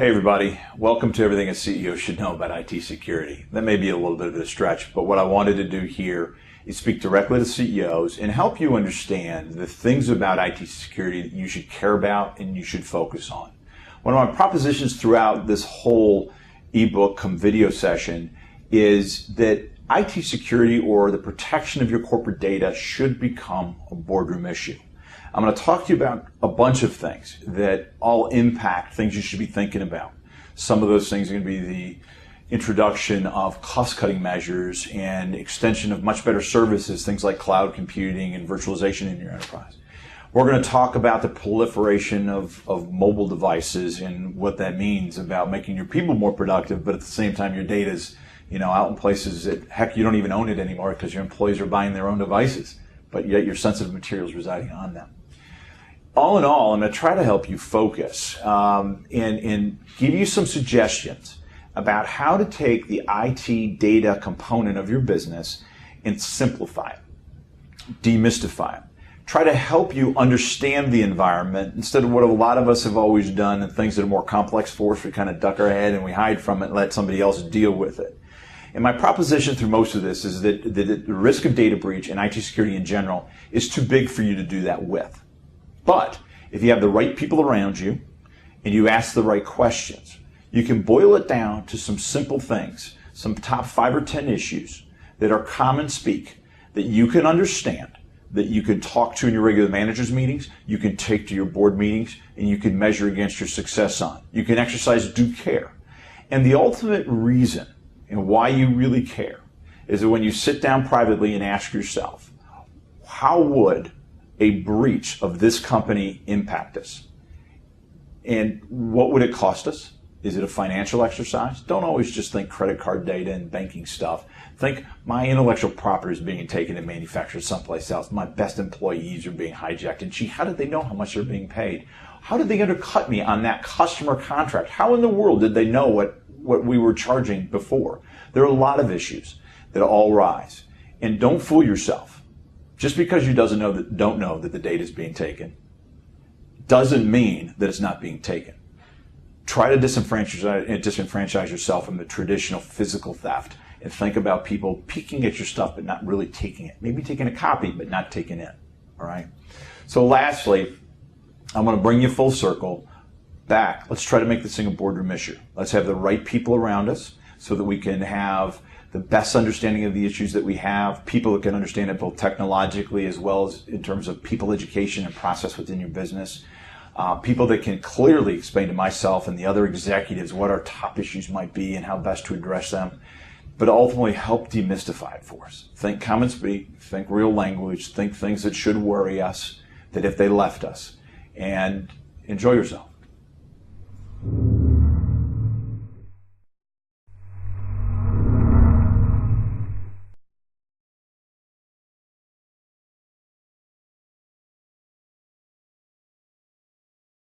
Hey everybody, welcome to Everything a CEO Should Know About IT Security. That may be a little bit of a stretch, but what I wanted to do here is speak directly to CEOs and help you understand the things about IT security that you should care about and you should focus on. One of my propositions throughout this whole ebook come video session is that IT security or the protection of your corporate data should become a boardroom issue. I'm going to talk to you about a bunch of things that all impact things you should be thinking about. Some of those things are going to be the introduction of cost-cutting measures and extension of much better services, things like cloud computing and virtualization in your enterprise. We're going to talk about the proliferation of mobile devices and what that means about making your people more productive, but at the same time your data's out in places that, heck, you don't even own it anymore because your employees are buying their own devices, but yet your sensitive material is residing on them. All in all, I'm going to try to help you focus and give you some suggestions about how to take the IT data component of your business and simplify it, demystify it. Try to help you understand the environment instead of what a lot of us have always done and things that are more complex for us, we kind of duck our head and we hide from it and let somebody else deal with it. And my proposition through most of this is that the risk of data breach and IT security in general is too big for you to do that with. But if you have the right people around you and you ask the right questions, you can boil it down to some simple things, some top 5 or 10 issues that are common speak that you can understand, that you can talk to in your regular managers meetings, you can take to your board meetings, and you can measure against your success on. You can exercise due care. And the ultimate reason and why you really care is that when you sit down privately and ask yourself, how would a breach of this company impact us? And what would it cost us? Is it a financial exercise? Don't always just think credit card data and banking stuff. Think my intellectual property is being taken and manufactured someplace else. My best employees are being hijacked. And gee, how did they know how much they're being paid? How did they undercut me on that customer contract? How in the world did they know what we were charging before? There are a lot of issues that all rise. And don't fool yourself. Just because you don't know that the data is being taken doesn't mean that it's not being taken. Try to disenfranchise yourself from the traditional physical theft and think about people peeking at your stuff but not really taking it. Maybe taking a copy but not taking it. All right. So lastly, I'm going to bring you full circle back. Let's try to make this thing a boardroom issue. Let's have the right people around us so that we can have the best understanding of the issues that we have, people that can understand it both technologically as well as in terms of people education and process within your business, people that can clearly explain to myself and the other executives what our top issues might be and how best to address them, but ultimately help demystify it for us. Think common speak, think real language, think things that should worry us, that if they left us, and enjoy yourself.